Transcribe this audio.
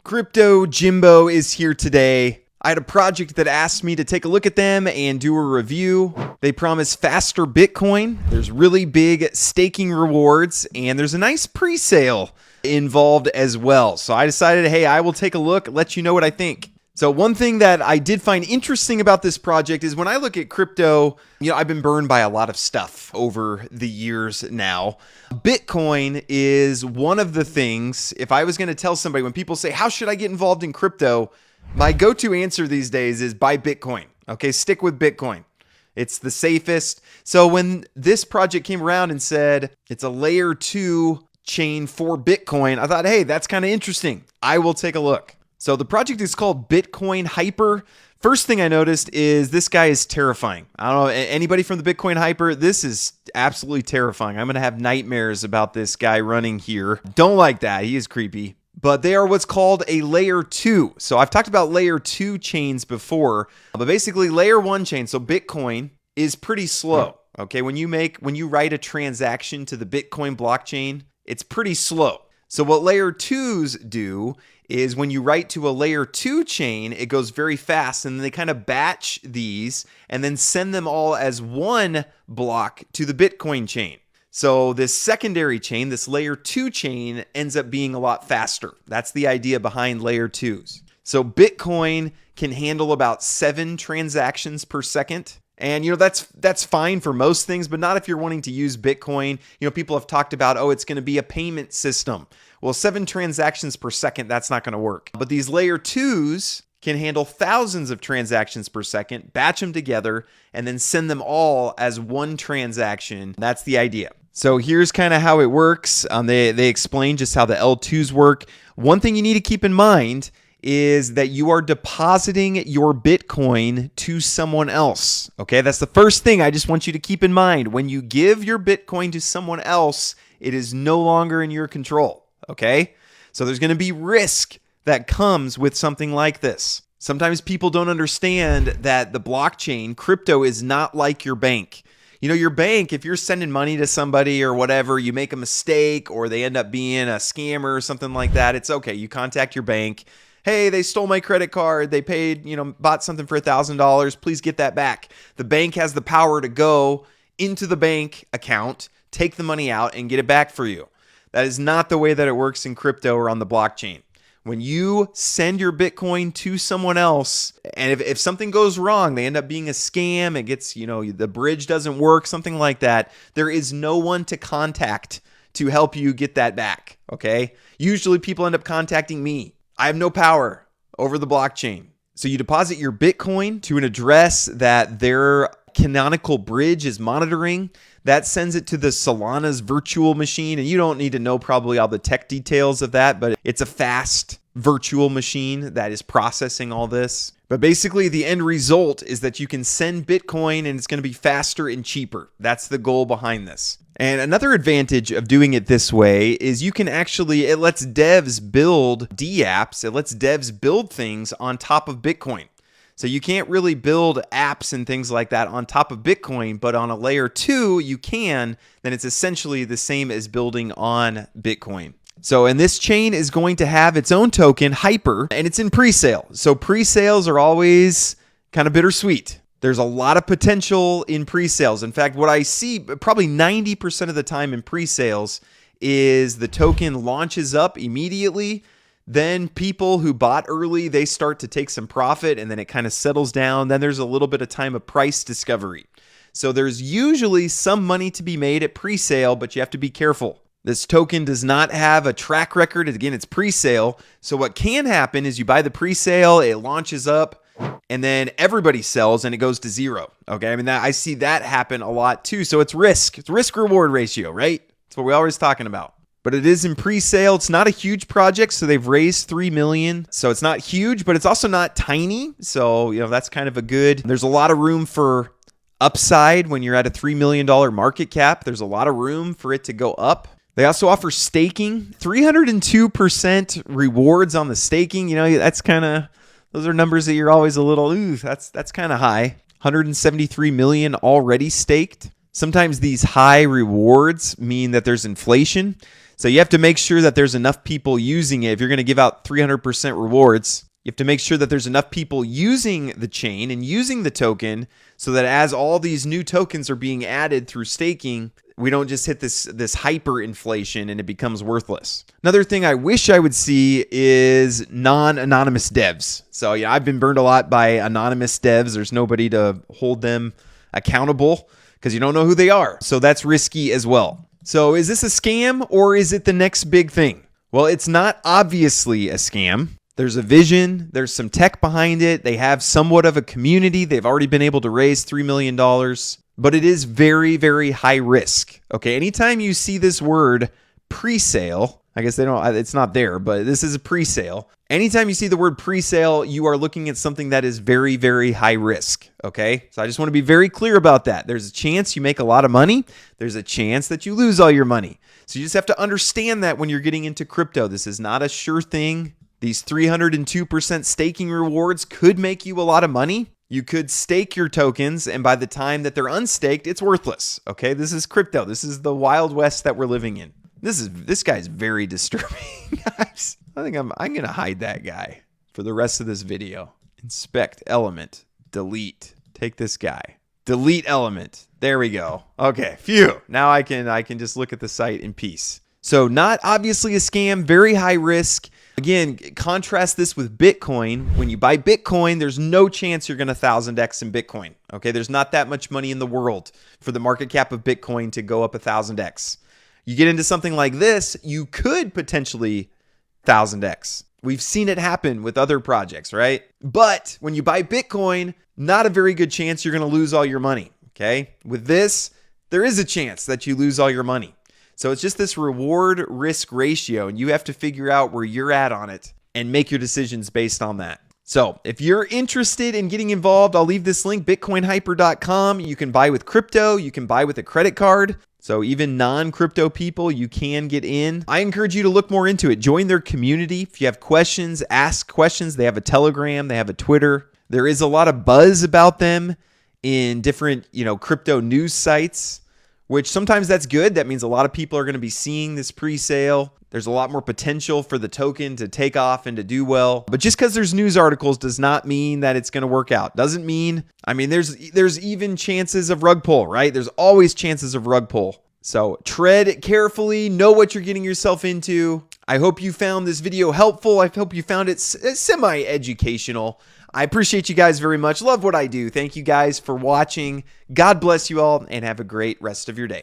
Crypto Jimbo is here today. I had a project that asked me to take a look at them and do a review. They promise faster Bitcoin. There's really big staking rewards, and there's a nice pre-sale involved as well. So I decided, hey, I will take a look, let you know what I think. So one thing that I did find interesting about this project is when I look at crypto, I've been burned by a lot of stuff over the years now. Bitcoin is one of the things, if I was going to tell somebody, when people say, how should I get involved in crypto? My go-to answer these days is buy Bitcoin. Okay, stick with Bitcoin. It's the safest. So when this project came around and said it's a layer 2 chain for Bitcoin, I thought, hey, that's kind of interesting. I will take a look. So the project is called Bitcoin Hyper. First thing I noticed is this guy is terrifying. I don't know, anybody from the Bitcoin Hyper, this is absolutely terrifying. I'm going to have nightmares about this guy running here. Don't like that. He is creepy. But they are what's called a layer 2. So I've talked about layer 2 chains before, but basically layer 1 chain, so Bitcoin, is pretty slow. Okay, when you write a transaction to the Bitcoin blockchain, it's pretty slow. So what layer 2s do is when you write to a layer 2 chain, it goes very fast, and they kind of batch these and then send them all as one block to the Bitcoin chain. So this secondary chain, this layer 2 chain, ends up being a lot faster. That's the idea behind layer 2s. So Bitcoin can handle about 7 transactions per second. And that's fine for most things, but not if you're wanting to use Bitcoin. People have talked about, it's going to be a payment system. Well, 7 transactions per second, that's not going to work. But these layer 2s can handle thousands of transactions per second, batch them together, and then send them all as one transaction. That's the idea. So here's kind of how it works. They explain just how the L2s work. One thing you need to keep in mind is that you are depositing your Bitcoin to someone else. Okay, that's the first thing I just want you to keep in mind. When you give your Bitcoin to someone else, it is no longer in your control. Okay, so there's going to be risk that comes with something like this. Sometimes people don't understand that the blockchain, crypto, is not like your bank. Your bank, if you're sending money to somebody or whatever, you make a mistake or they end up being a scammer or something like that, it's okay. You contact your bank. Hey, they stole my credit card. They paid, bought something for $1,000. Please get that back. The bank has the power to go into the bank account, take the money out, and get it back for you. That is not the way that it works in crypto or on the blockchain. When you send your Bitcoin to someone else, and if something goes wrong, they end up being a scam, it gets, the bridge doesn't work, something like that, there is no one to contact to help you get that back, okay? Usually people end up contacting me. I have no power over the blockchain. So you deposit your Bitcoin to an address that their canonical bridge is monitoring. That sends it to the Solana's virtual machine. And you don't need to know probably all the tech details of that, but it's a fast virtual machine that is processing all this. But basically the end result is that you can send Bitcoin and it's going to be faster and cheaper. That's the goal behind this. And another advantage of doing it this way is it lets devs build dApps. It lets devs build things on top of Bitcoin. So you can't really build apps and things like that on top of Bitcoin, but on a layer 2, you can. Then it's essentially the same as building on Bitcoin. And this chain is going to have its own token, Hyper, and it's in pre-sale. So pre-sales are always kind of bittersweet. There's a lot of potential in pre-sales. In fact, what I see probably 90% of the time in pre-sales is the token launches up immediately. Then people who bought early, they start to take some profit and then it kind of settles down. Then there's a little bit of time of price discovery. So there's usually some money to be made at pre-sale, but you have to be careful. This token does not have a track record. Again, it's pre-sale. So what can happen is you buy the pre-sale, it launches up, and then everybody sells and it goes to zero. Okay, I see that happen a lot too. So it's risk. It's risk-reward ratio, right? That's what we're always talking about. But it is in pre-sale. It's not a huge project, so they've raised $3 million. So it's not huge, but it's also not tiny. So, that's kind of a good. There's a lot of room for upside when you're at a $3 million market cap. There's a lot of room for it to go up. They also offer staking, 302% rewards on the staking. That's kind of, those are numbers that you're always a little, that's kind of high. 173 million already staked. Sometimes these high rewards mean that there's inflation. So you have to make sure that there's enough people using it. If you're going to give out 300% rewards, you have to make sure that there's enough people using the chain and using the token so that as all these new tokens are being added through staking, we don't just hit this hyperinflation and it becomes worthless. Another thing I wish I would see is non-anonymous devs. So yeah, I've been burned a lot by anonymous devs. There's nobody to hold them accountable because you don't know who they are. So that's risky as well. So is this a scam or is it the next big thing? Well, it's not obviously a scam. There's a vision. There's some tech behind it. They have somewhat of a community. They've already been able to raise $3 million. But it is very, very high risk. Okay, anytime you see this word pre-sale, I guess it's not there, but this is a pre-sale. Anytime you see the word pre-sale, you are looking at something that is very, very high risk. Okay, so I just want to be very clear about that. There's a chance you make a lot of money. There's a chance that you lose all your money. So you just have to understand that when you're getting into crypto. This is not a sure thing. These 302% staking rewards could make you a lot of money. You could stake your tokens, and by the time that they're unstaked, it's worthless. Okay, this is crypto. This is the Wild West that we're living in. This guy's very disturbing, guys. I think I'm gonna hide that guy for the rest of this video. Inspect element, delete. Take this guy. Delete element. There we go. Okay, phew. Now I can just look at the site in peace. So not obviously a scam, very high risk. Again, contrast this with Bitcoin. When you buy Bitcoin, there's no chance you're going to 1000x in Bitcoin. Okay, there's not that much money in the world for the market cap of Bitcoin to go up 1000x. You get into something like this, you could potentially 1000x. We've seen it happen with other projects, right? But when you buy Bitcoin, not a very good chance you're going to lose all your money. Okay, with this, there is a chance that you lose all your money. So it's just this reward risk ratio, and you have to figure out where you're at on it and make your decisions based on that. So if you're interested in getting involved, I'll leave this link, bitcoinhyper.com. You can buy with crypto. You can buy with a credit card. So even non-crypto people, you can get in. I encourage you to look more into it. Join their community. If you have questions, ask questions. They have a Telegram. They have a Twitter. There is a lot of buzz about them in different, crypto news sites, which sometimes that's good. That means a lot of people are going to be seeing this pre-sale. There's a lot more potential for the token to take off and to do well. But just because there's news articles does not mean that it's going to work out. Doesn't mean, there's even chances of rug pull, right? There's always chances of rug pull. So tread carefully, know what you're getting yourself into. I hope you found this video helpful. I hope you found it semi-educational. I appreciate you guys very much. Love what I do. Thank you guys for watching. God bless you all and have a great rest of your day.